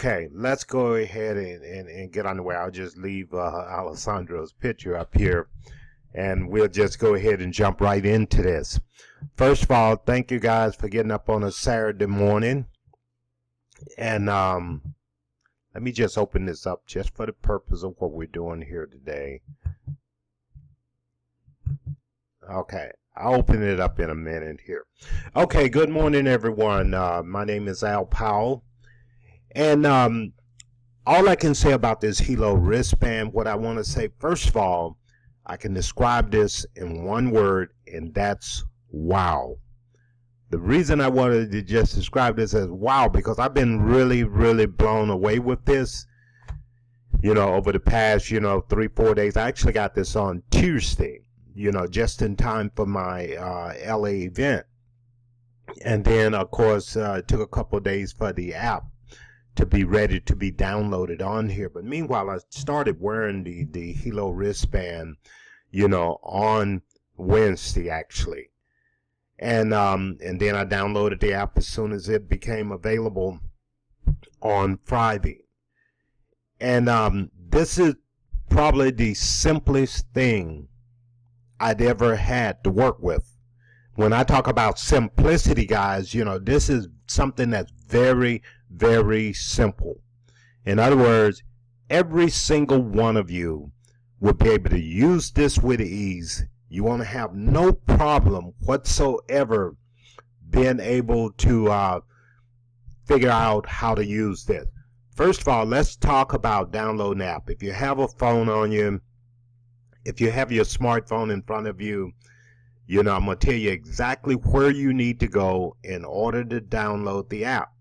Okay, let's go ahead and get on the way. I'll just leave Alessandro's picture up here, and we'll just go ahead and jump right into this. First of all, thank you guys for getting up on a Saturday morning. And let me just open this up just for the purpose of what we're doing here today. Okay, I'll open it up in a minute here. Okay, good morning, everyone. My name is Al Powell. And all I can say about this Helo wristband, what I want to say, first of all, I can describe this in one word, and that's wow. The reason I wanted to just describe this as wow, because I've been really, really blown away with this, over the past, 3-4 days. I actually got this on Tuesday, just in time for my LA event. And then, of course, it took a couple of days for the app to be ready to be downloaded on here. But meanwhile, I started wearing the Helo wristband, on Wednesday actually. And then I downloaded the app as soon as it became available on Friday. And this is probably the simplest thing I'd ever had to work with. When I talk about simplicity, guys, this is something that's very, very simple. In other words, every single one of you will be able to use this with ease. You want to have no problem whatsoever being able to figure out how to use this. First of all, let's talk about downloading the app. If you have a phone on you, if you have your smartphone in front of you, I'm going to tell you exactly where you need to go in order to download the app.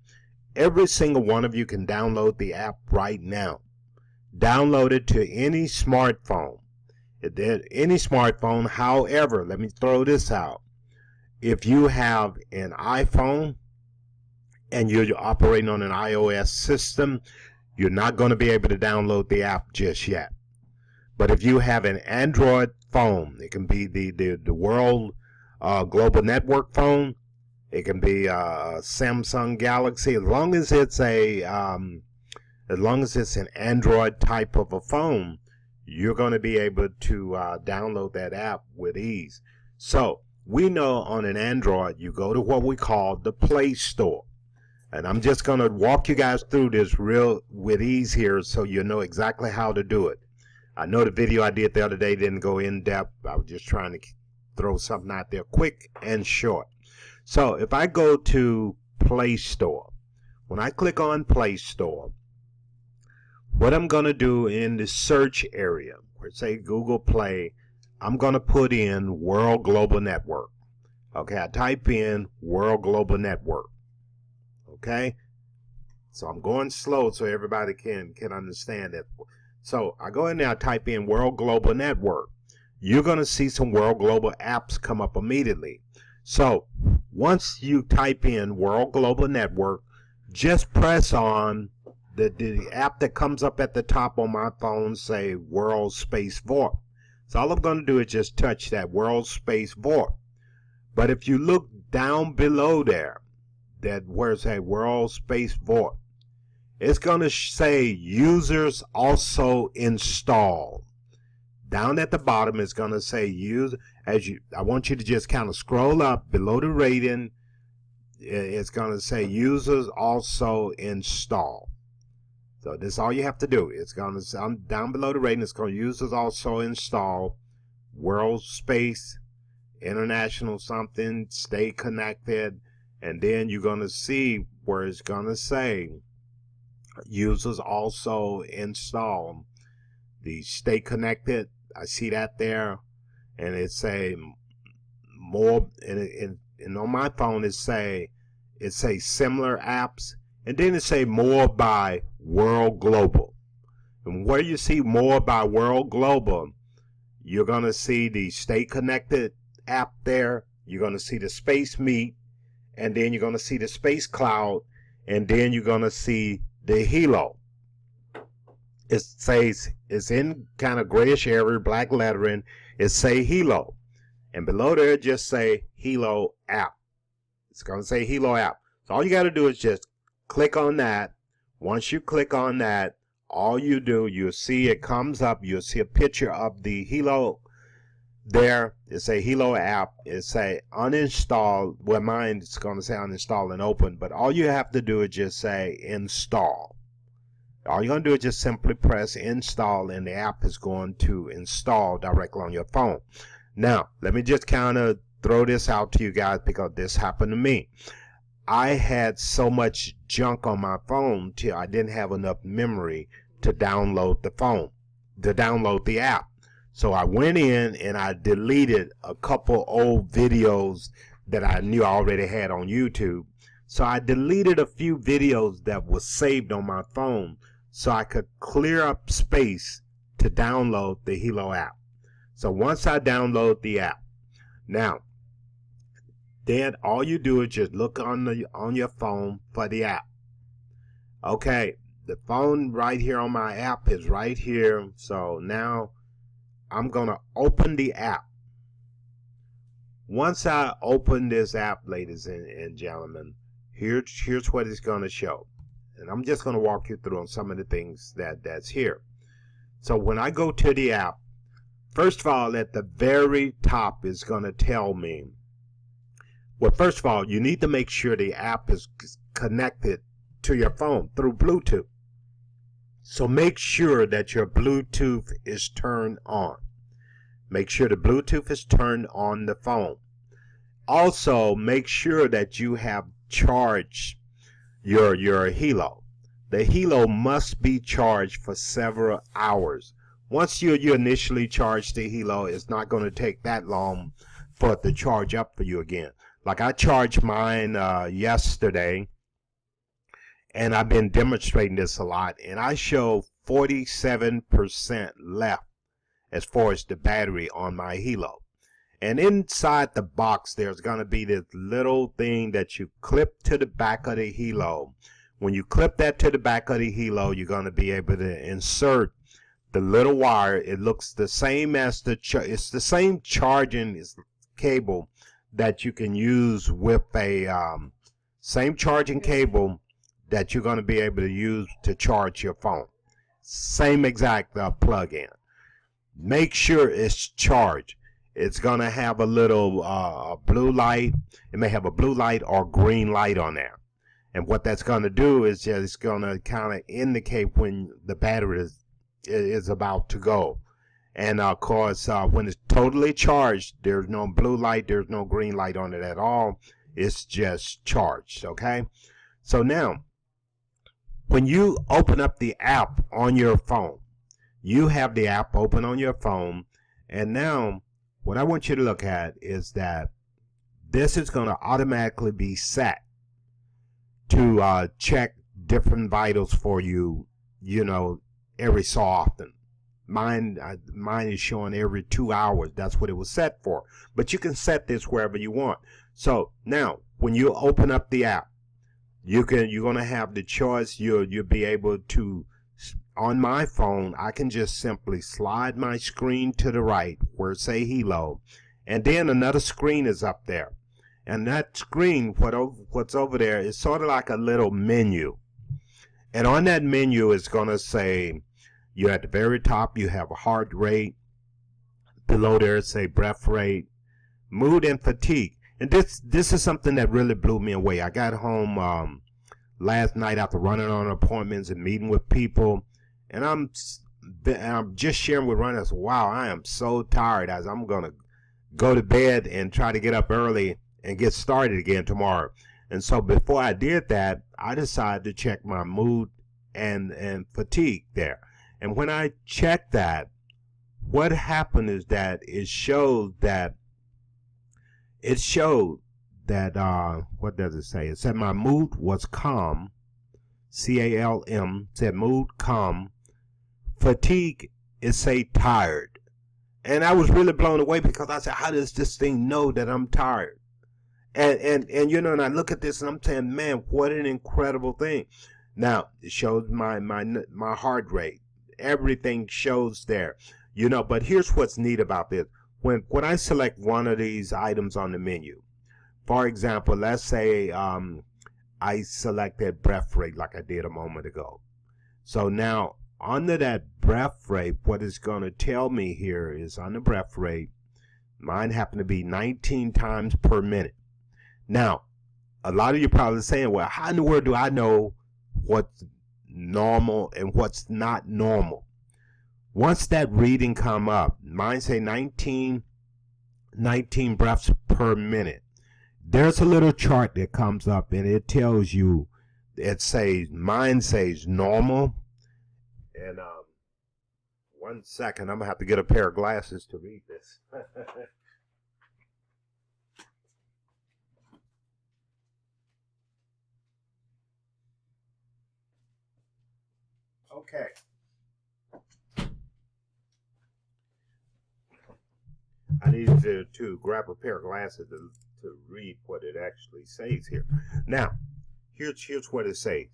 Every single one of you can download the app right now. Download it to any smartphone. Any smartphone, however, let me throw this out. If you have an iPhone and you're operating on an iOS system, you're not going to be able to download the app just yet. But if you have an Android phone, it can be the World Global Network phone, it can be a Samsung Galaxy, as long as it's an Android type of a phone, you're going to be able to download that app with ease. So we know on an Android, you go to what we call the Play Store. And I'm just going to walk you guys through this real with ease here so you know exactly how to do it. I know the video I did the other day didn't go in depth. I was just trying to throw something out there quick and short. So if I go to Play Store, when I click on Play Store, what I'm going to do in the search area, where say Google Play, I'm going to put in World Global Network. Okay, I type in World Global Network. Okay, so I'm going slow so everybody can understand that. So I go in there, I type in World Global Network. You're going to see some World Global apps come up immediately. So once you type in World Global Network, just press on the app that comes up at the top on my phone, say World Space Vorp. So all I'm going to do is just touch that World Space Vorp. But if you look down below there, that where it say World Space Vorp, it's going to say users also install. Down at the bottom, it's going to say use I want you to just kind of scroll up below the rating. It's going to say users also install. So this is all you have to do. It's going to down below the rating. It's going to users also install World Space International something. Stay connected, and then you're going to see where it's going to say users also install the Stay Connected. I see that there, and it say more, and on my phone it say similar apps, and then it say more by World Global. And where you see more by World Global, you're going to see the Stay Connected app there. You're going to see the Space Meet, and then you're going to see the Space Cloud, and then you're going to see the Helo. It says, it's in kind of grayish area, black lettering. It say Helo. And below there, just say Helo app. It's going to say Helo app. So all you got to do is just click on that. Once you click on that, all you do, you'll see it comes up. You'll see a picture of the Helo there. It's a Helo app. It's a uninstall. Well, mine is going to say uninstall and open, but all you have to do is just say install. All you're going to do is just simply press install, and the app is going to install directly on your phone. Now, let me just kind of throw this out to you guys because this happened to me. I had so much junk on my phone till I didn't have enough memory to download the app. So I went in and I deleted a couple old videos that I knew I already had on YouTube. So I deleted a few videos that was saved on my phone so I could clear up space to download the Helo app. So once I download the app, now, then all you do is just look on your phone for the app. Okay, the phone right here on my app is right here. So now I'm going to open the app. Once I open this app, ladies and gentlemen, here's what it's going to show. And I'm just going to walk you through on some of the things that's here. So when I go to the app, first of all, at the very top is going to tell me, well, first of all, you need to make sure the app is connected to your phone through Bluetooth. So make sure that your Bluetooth is turned on. Make sure the Bluetooth is turned on the phone. Also, make sure that you have charged your Helo. The Helo must be charged for several hours. Once you initially charge the Helo, it's not going to take that long for it to charge up for you again. Like I charged mine yesterday, and I've been demonstrating this a lot, and I show 47% left as far as the battery on my Helo. And inside the box, there's going to be this little thing that you clip to the back of the Helo. When you clip that to the back of the Helo, you're going to be able to insert the little wire. It looks the same as it's the same charging cable that you can use with a same charging cable that you're going to be able to use to charge your phone. Same exact plug-in. Make sure it's charged. It's going to have a little blue light. It may have a blue light or green light on there. And what that's going to do is just going to kind of indicate when the battery is about to go. And of course, when it's totally charged, there's no blue light, there's no green light on it at all. It's just charged, okay? So now, when you open up the app on your phone, you have the app open on your phone. And now, what I want you to look at is that this is going to automatically be set to check different vitals for you, you know, every so often. Mine is showing every 2 hours. That's what it was set for. But you can set this wherever you want. So now, when you open up the app, you're going to have the choice. You'll be able to, on my phone, I can just simply slide my screen to the right where it say Helo, and then another screen is up there. And that screen, what's over there, is sort of like a little menu. And on that menu is going to say, you're at the very top, you have a heart rate. Below there, say breath rate, mood, and fatigue. And this is something that really blew me away. I got home last night after running on appointments and meeting with people, and I'm just sharing with Ron. I said, wow, I am so tired. As I'm going to go to bed and try to get up early and get started again tomorrow. And so before I did that, I decided to check my mood and fatigue there. And when I checked that, what happened is that it showed that what does it say? It said my mood was calm, C-A-L-M, said mood calm. Fatigue, it say tired. And I was really blown away because I said, how does this thing know that I'm tired? And you know, and I look at this and I'm saying, man, what an incredible thing. Now, it shows my heart rate. Everything shows there. You know, but here's what's neat about this. When I select one of these items on the menu, for example, let's say I select that breath rate like I did a moment ago. So now under that breath rate, what it's going to tell me here is on the breath rate, mine happened to be 19 times per minute. Now, a lot of you probably saying, well, how in the world do I know what's normal and what's not normal? Once that reading come up, mine say 19 breaths per minute. There's a little chart that comes up and it tells you, mine says normal. And 1 second, I'm gonna have to get a pair of glasses to read this. Okay. I need to grab a pair of glasses to read what it actually says here. Now, here's what it says.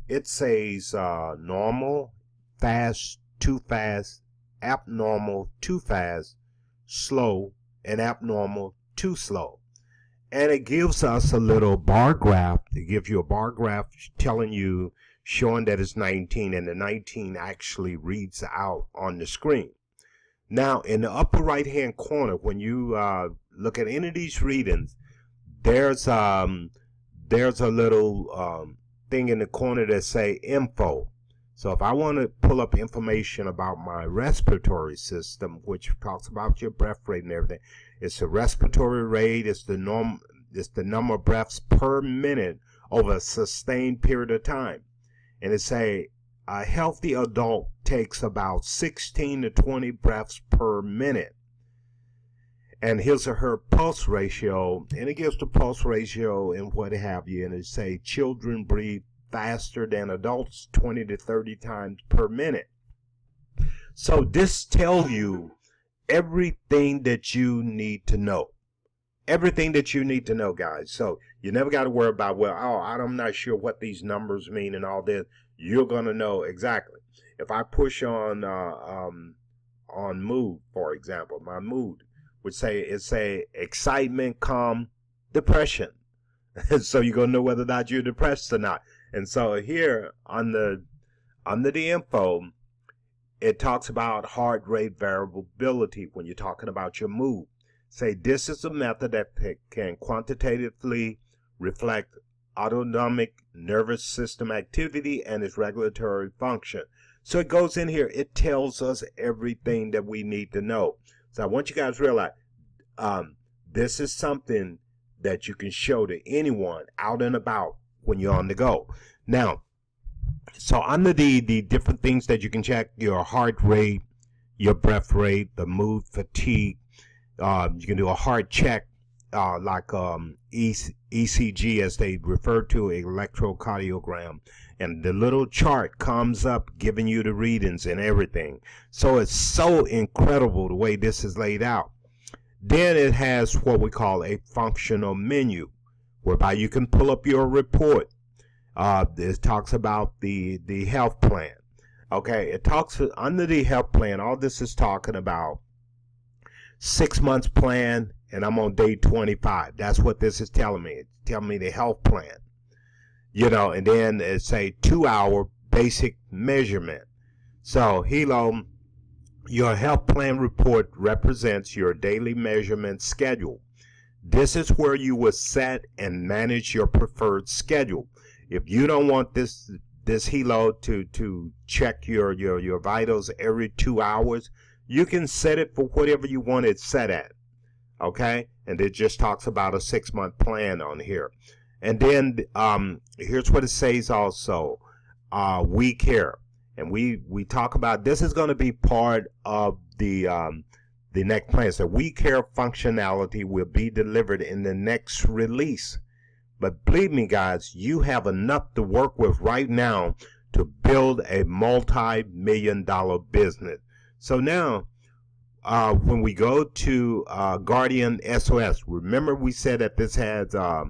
It says normal, fast, too fast, abnormal, too fast, slow, and abnormal, too slow. And it gives us a little bar graph. It gives you a bar graph showing that it's 19, and the 19 actually reads out on the screen. Now, in the upper right-hand corner, when you look at any of these readings, there's a little thing in the corner that say info. So if I want to pull up information about my respiratory system, which talks about your breath rate and everything, it's the respiratory rate, it's the number of breaths per minute over a sustained period of time. And it say a healthy adult takes about 16 to 20 breaths per minute. And here's her pulse ratio, and it gives the pulse ratio and what have you, and it say children breathe faster than adults 20 to 30 times per minute. So this tells you everything that you need to know. Everything that you need to know, guys. So you never got to worry about, well, I'm not sure what these numbers mean and all this. You're going to know exactly. If I push on mood, for example, my mood would say, excitement, calm, depression. So you're going to know whether or not you're depressed or not. And so here under the info, it talks about heart rate variability when you're talking about your mood. Say this is a method that can quantitatively reflect autonomic nervous system activity and its regulatory function. So it goes in here. It tells us everything that we need to know. So I want you guys to realize this is something that you can show to anyone out and about when you're on the go. Now, so under the different things that you can check, your heart rate, your breath rate, the mood, fatigue, you can do a heart check, like ECG, as they refer to, electrocardiogram, and the little chart comes up giving you the readings and everything. So it's so incredible the way this is laid out. Then it has what we call a functional menu, whereby you can pull up your report. This talks about the health plan. Okay, it talks under the health plan. All this is talking about 6 months plan, and I'm on day 25. That's what this is telling me. It's telling me the health plan. And then it's a 2-hour basic measurement. So, Helo, your health plan report represents your daily measurement schedule. This is where you will set and manage your preferred schedule. If you don't want this Helo to check your vitals every 2 hours, you can set it for whatever you want it set at. Okay? And it just talks about a 6-month plan on here. And then here's what it says also. We care. And we talk about, this is going to be part of the next plan. So we care functionality will be delivered in the next release. But believe me, guys, you have enough to work with right now to build a multi-million-dollar business. So now, when we go to Guardian SOS, remember we said that this has a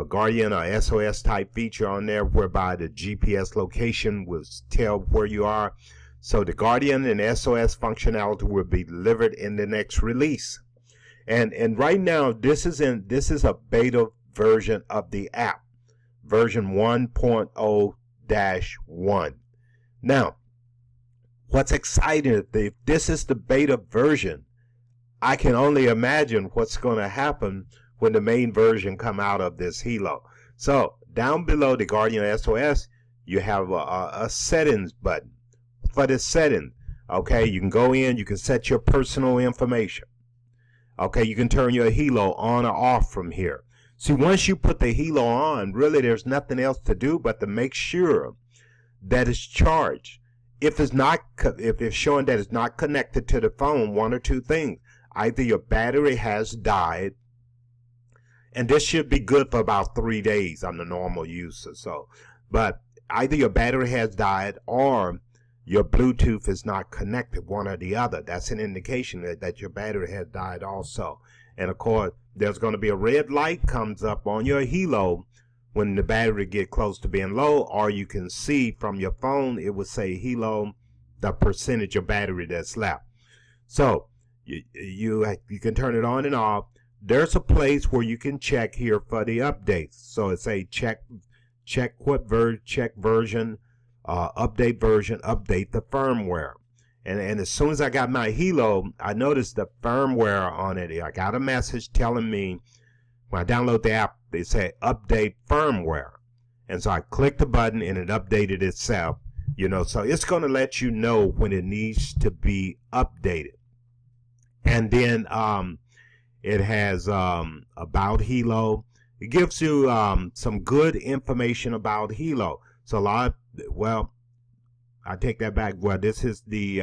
Guardian or SOS type feature on there whereby the GPS location will tell where you are. So the Guardian and SOS functionality will be delivered in the next release. And right now, this is a beta version of the app. version 1.0-1. Now, what's exciting, if this is the beta version, I can only imagine what's going to happen when the main version come out of this Helo. So down below the Guardian SOS, you have a settings button. For the settings, okay, you can go in, you can set your personal information. Okay, you can turn your Helo on or off from here. See, once you put the Helo on, really there's nothing else to do but to make sure that it's charged. If it's showing that it's not connected to the phone, one or two things. Either your battery has died, and this should be good for about 3 days on the normal use or so. But either your battery has died or your Bluetooth is not connected, one or the other. That's an indication that your battery has died also. And of course, there's going to be a red light comes up on your Helo when the battery get close to being low, or you can see from your phone, it would say Helo, the percentage of battery that's left. So you can turn it on and off. There's a place where you can check here for the updates. So it say check version, update version, update the firmware. And as soon as I got my Helo, I noticed the firmware on it. I got a message telling me when I download the app, they say update firmware. And so I clicked the button and it updated itself. So it's going to let you know when it needs to be updated. And then it has about Helo. It gives you some good information about Helo. So I take that back. Well, this is the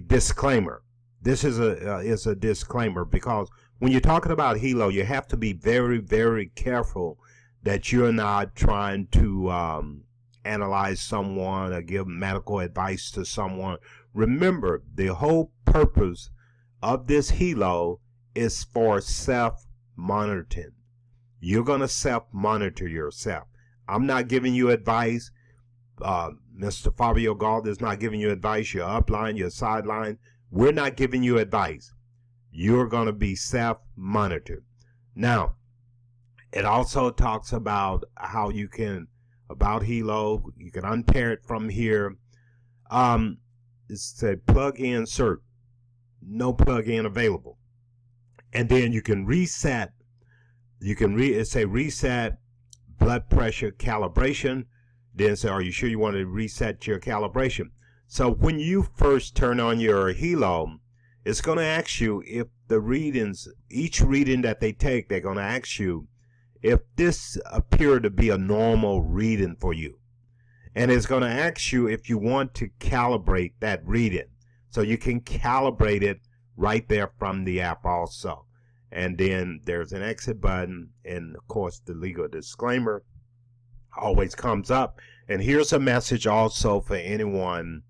disclaimer. This is a disclaimer, because when you're talking about Helo, you have to be very, very careful that you're not trying to analyze someone or give medical advice to someone. Remember, the whole purpose of this Helo is for self-monitoring. You're going to self-monitor yourself. I'm not giving you advice. Mr. Fabio Gald is not giving you advice. Your upline, your sideline, we're not giving you advice. You're going to be self-monitored. Now, it also talks about how you can, about Helo, you can unpair it from here. It's a plug-in insert. No plug-in available. And then you can reset. It say reset blood pressure calibration. Then say, are you sure you want to reset your calibration? So when you first turn on your Helo, it's going to ask you if the readings, each reading that they take, they're going to ask you if this appear to be a normal reading for you. And it's going to ask you if you want to calibrate that reading. So you can calibrate it right there from the app also. And then there's an exit button, and of course the legal disclaimer always comes up. And here's a message also for anyone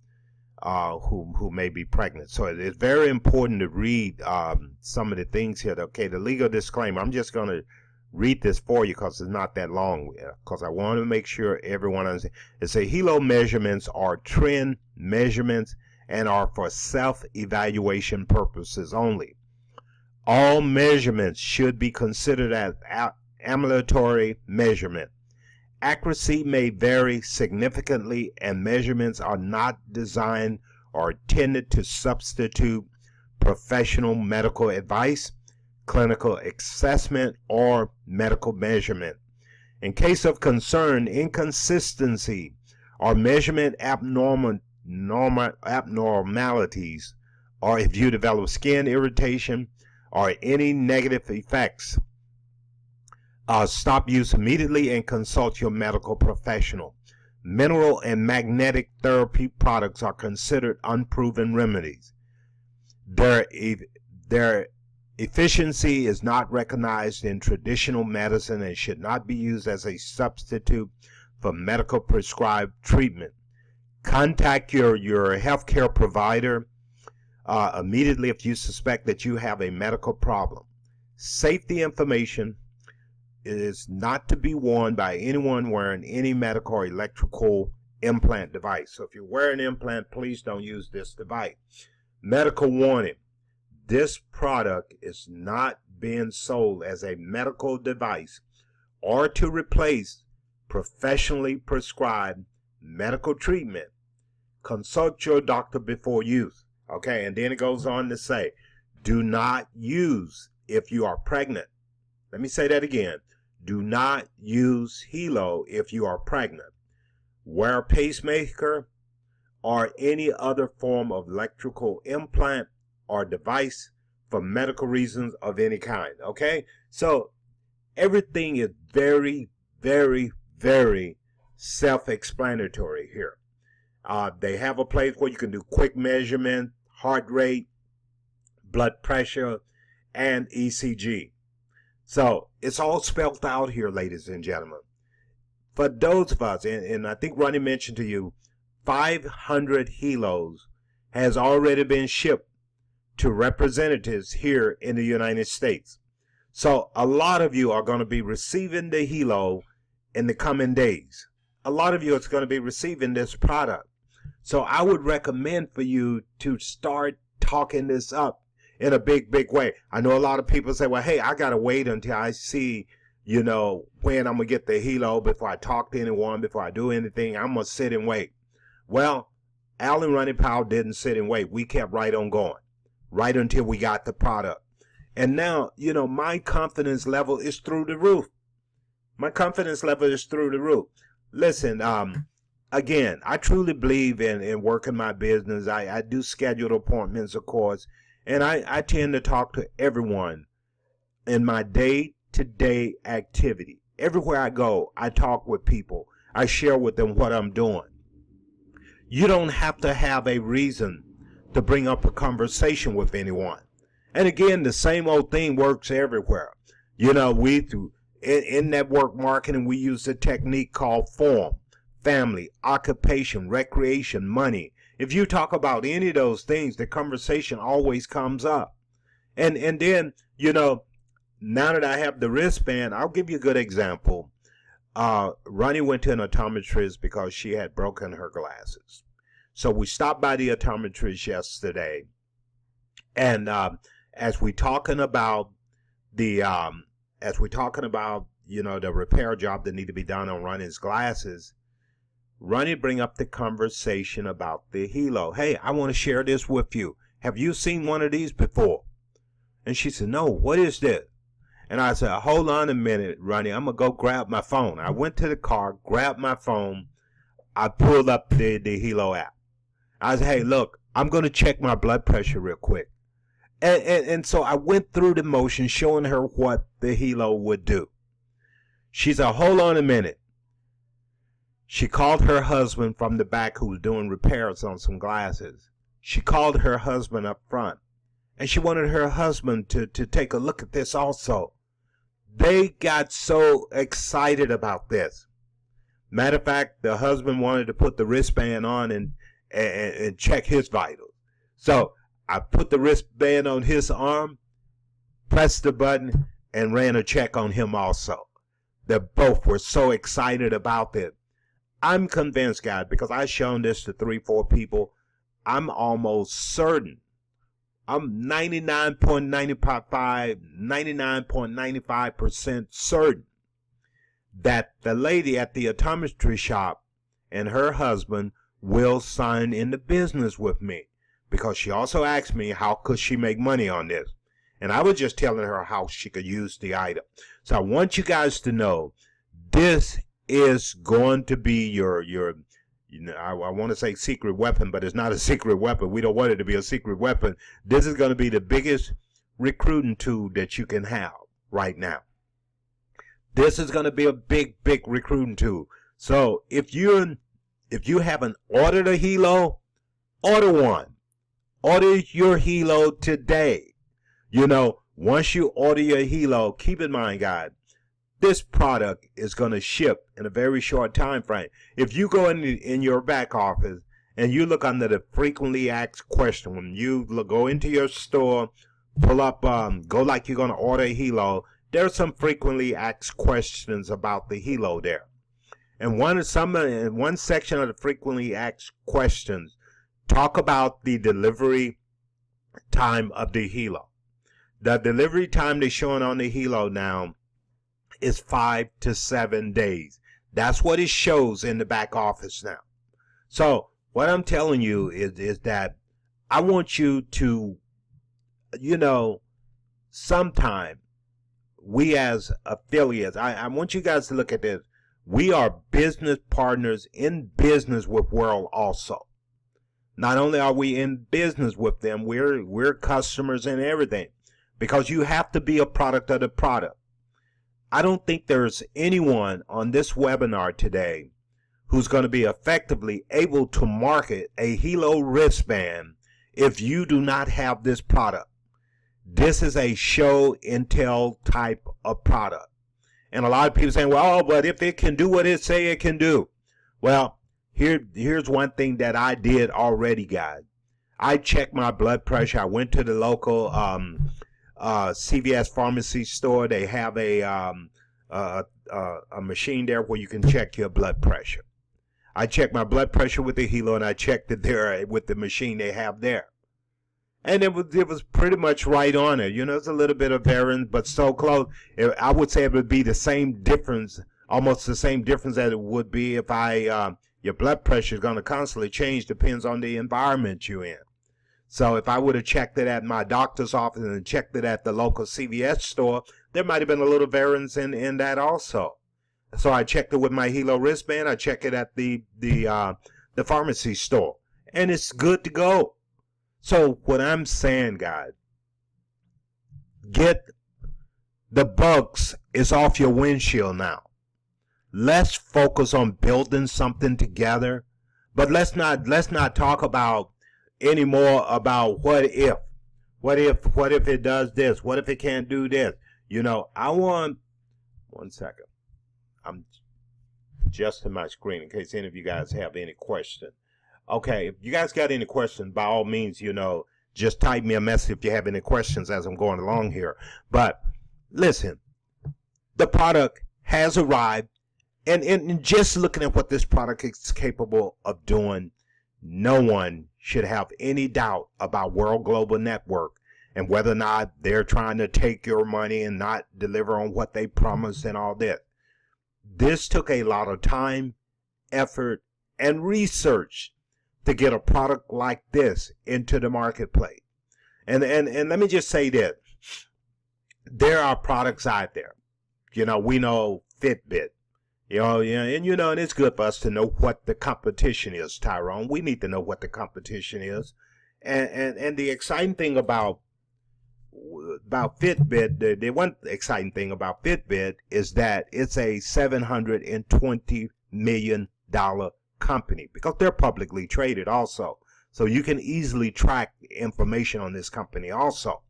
who may be pregnant. So it's very important to read some of the things here. Okay, the legal disclaimer. I'm just going to read this for you because it's not that long, because I want to make sure everyone understands. It says Helo measurements are trend measurements and are for self-evaluation purposes only. All measurements should be considered as ambulatory measurement. Accuracy may vary significantly, and measurements are not designed or intended to substitute professional medical advice, clinical assessment, or medical measurement. In case of concern, inconsistency or measurement abnormalities, or if you develop skin irritation or any negative effects, stop use immediately and consult your medical professional. Mineral and magnetic therapy products are considered unproven remedies. Their efficiency is not recognized in traditional medicine and should not be used as a substitute for medical prescribed treatment. Contact your healthcare provider immediately if you suspect that you have a medical problem. Safety information is not to be worn by anyone wearing any medical or electrical implant device. So if you wear an implant, please don't use this device. Medical warning. This product is not being sold as a medical device or to replace professionally prescribed medical treatment. Consult your doctor before use. Okay, and then it goes on to say, do not use if you are pregnant. Let me say that again. Do not use Helo if you are pregnant. Wear a pacemaker or any other form of electrical implant or device for medical reasons of any kind. Okay, so everything is very, very, very self-explanatory here. They have a place where you can do quick measurement, heart rate, blood pressure, and ECG. So it's all spelled out here, ladies and gentlemen. For those of us, and I think Ronnie mentioned to you, 500 Helos has already been shipped to representatives here in the United States. So a lot of you are going to be receiving the Helo in the coming days. A lot of you is going to be receiving this product. So I would recommend for you to start talking this up in a big, big way. I know a lot of people say, well, hey, I got to wait until I see, when I'm going to get the Helo before I talk to anyone, before I do anything. I'm going to sit and wait. Well, Al and Ronnie Powell didn't sit and wait. We kept right on going, right until we got the product. And now, my confidence level is through the roof. My confidence level is through the roof. Listen, again, I truly believe in working my business. I do scheduled appointments, of course, and I tend to talk to everyone in my day-to-day activity. Everywhere I go, I talk with people. I share with them what I'm doing. You don't have to have a reason to bring up a conversation with anyone. And again, the same old thing works everywhere. In network marketing, we use a technique called form, family, occupation, recreation, money. If you talk about any of those things, the conversation always comes up. And then, now that I have the wristband, I'll give you a good example. Ronnie went to an optometrist because she had broken her glasses. So we stopped by the optometrist yesterday, and as we talking about the repair job that need to be done on Ronnie's glasses, Ronnie bring up the conversation about the Helo. Hey, I want to share this with you. Have you seen one of these before? And she said, no, what is this? And I said, hold on a minute, Ronnie. I'm going to go grab my phone. I went to the car, grabbed my phone. I pulled up the Helo app. I said, hey, look, I'm going to check my blood pressure real quick. And so I went through the motion showing her what the Helo would do. She said, hold on a minute. She called her husband from the back who was doing repairs on some glasses. She called her husband up front. And she wanted her husband to take a look at this also. They got so excited about this. Matter of fact, the husband wanted to put the wristband on and check his vitals. So I put the wristband on his arm, pressed the button, and ran a check on him also. They both were so excited about this. I'm convinced, guys, because I've shown this to 3-4 people, I'm almost certain, I'm 99.95% certain that the lady at the optometry shop and her husband will sign into business with me, because she also asked me how could she make money on this. And I was just telling her how she could use the item. So I want you guys to know this is going to be your I want to say secret weapon, but it's not a secret weapon. We don't want it to be a secret weapon. This is going to be the biggest recruiting tool that you can have right now. This is going to be a big, big recruiting tool. So if you haven't ordered a Helo, order one. Order your Helo today. Once you order your Helo, keep in mind, guys, this product is going to ship in a very short time frame. If you go in your back office and you look under the frequently asked question, when you go into your store, pull up, go like you're going to order a Helo, there's some frequently asked questions about the Helo there. And one section of the frequently asked questions talk about the delivery time of the Helo. The delivery time they're showing on the Helo now is 5 to 7 days. That's what it shows in the back office now. So what I'm telling you is that I want you to, you know, sometime we as affiliates, I want you guys to look at this. We are business partners in business with World also. Not only are we in business with them, we're customers and everything, because you have to be a product of the product. I don't think there's anyone on this webinar today who's going to be effectively able to market a Helo wristband if you do not have this product. This is a show and tell type of product. And a lot of people saying, well, but if it can do what it say it can do. Well, here's one thing that I did already, guys. I checked my blood pressure. I went to the local CVS pharmacy store. They have a machine there where you can check your blood pressure. I checked my blood pressure with the Helo, and I checked it there with the machine they have there. And it was pretty much right on it. You know, it's a little bit of variance, but so close. I would say it would be the same difference, almost the same difference that it would be if your blood pressure is going to constantly change, depends on the environment you're in. So if I would have checked it at my doctor's office and checked it at the local CVS store, there might have been a little variance in that also. So I checked it with my Helo wristband. I checked it at the pharmacy store, and it's good to go. So what I'm saying, guys, get the bugs is off your windshield now. Let's focus on building something together, but let's not talk about anymore about what if it does this, what if it can't do this. You know, I want, one second. I'm adjusting my screen in case any of you guys have any question. Okay, if you guys got any questions, by all means, you know, just type me a message if you have any questions as I'm going along here. But listen, the product has arrived, and just looking at what this product is capable of doing, no one should have any doubt about World Global Network and whether or not they're trying to take your money and not deliver on what they promised and all that. This took a lot of time, effort, and research to get a product like this into the marketplace. And let me just say this. There are products out there. You know, we know Fitbit. And it's good for us to know what the competition is, Tyrone. We need to know what the competition is. And the exciting thing about Fitbit, the one exciting thing about Fitbit is that it's a $720 million company, because they're publicly traded also. So you can easily track information on this company also.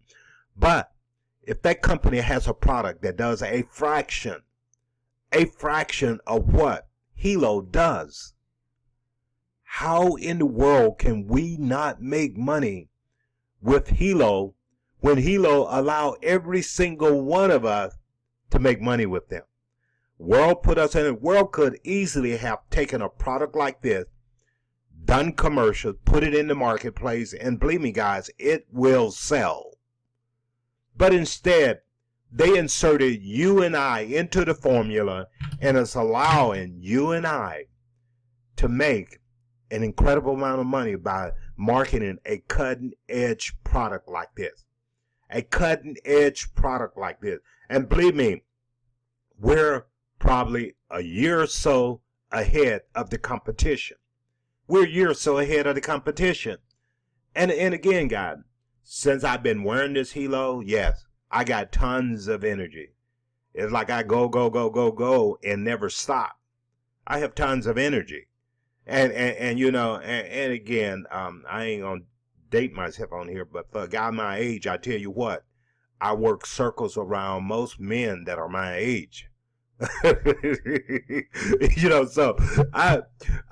But if that company has a product that does a fraction of what Helo does, how in the world can we not make money with Helo when Helo allow every single one of us to make money with them? World put us in it. World could easily have taken a product like this, done commercials, put it in the marketplace, and believe me, guys, it will sell. But instead, they inserted you and I into the formula, and it's allowing you and I to make an incredible amount of money by marketing a cutting-edge product like this. A cutting-edge product like this. And believe me, we're probably a year or so ahead of the competition. We're a year or so ahead of the competition. And again, guys, since I've been wearing this Helo, yes, I got tons of energy. It's like I go, and never stop. I have tons of energy. And again, I ain't gonna date myself on here, but for a guy my age, I tell you what, I work circles around most men that are my age. So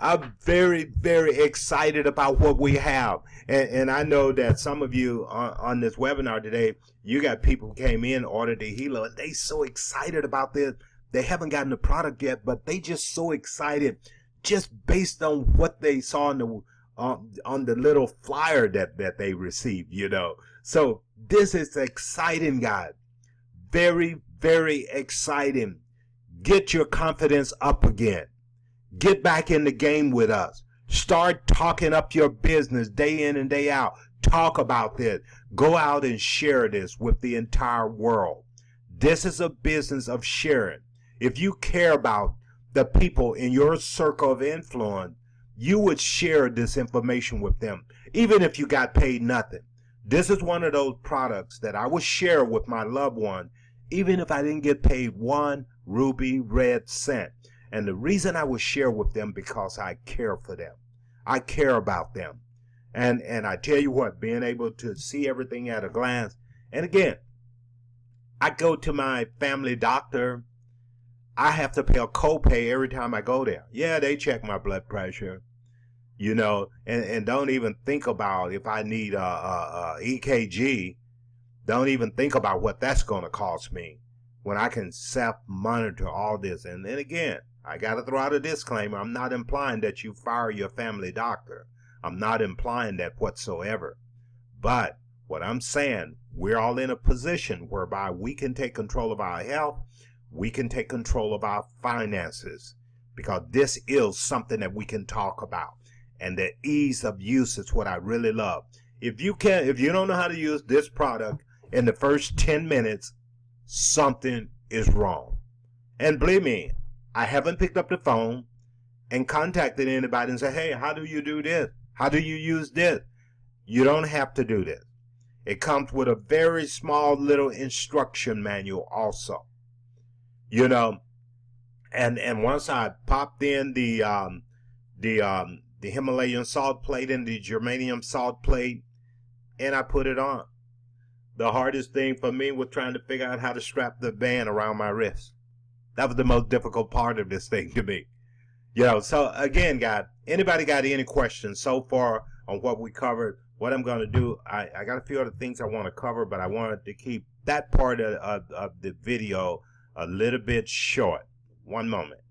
I'm very, very excited about what we have, and I know that some of you on this webinar today, you got people who came in, ordered the Helo, and they so excited about this. They haven't gotten the product yet, but they just so excited, just based on what they saw on the little flyer that they received. So this is exciting, guys. Very, very exciting. Get your confidence up again. Get back in the game with us. Start talking up your business day in and day out. Talk about this. Go out and share this with the entire world. This is a business of sharing. If you care about the people in your circle of influence, you would share this information with them, even if you got paid nothing. This is one of those products that I would share with my loved one, even if I didn't get paid one ruby red cent. And the reason I would share with them because I care for them. I care about them. And I tell you what, being able to see everything at a glance. And again, I go to my family doctor. I have to pay a copay every time I go there. Yeah, they check my blood pressure, you know, and don't even think about if I need a EKG. Don't even think about what that's going to cost me when I can self-monitor all this. And then again, I got to throw out a disclaimer. I'm not implying that you fire your family doctor. I'm not implying that whatsoever. But what I'm saying, we're all in a position whereby we can take control of our health. We can take control of our finances, because this is something that we can talk about. And the ease of use is what I really love. If you don't know how to use this product in the first 10 minutes, something is wrong. And believe me, I haven't picked up the phone and contacted anybody and said, hey, how do you do this? How do you use this? You don't have to do this. It comes with a very small little instruction manual also. You know, and once I popped in the Himalayan salt plate and the germanium salt plate, and I put it on. The hardest thing for me was trying to figure out how to strap the band around my wrist. That was the most difficult part of this thing to me. You know, so again, guys, anybody got any questions so far on what we covered? What I'm going to do, I got a few other things I want to cover, but I wanted to keep that part of the video a little bit short. One moment.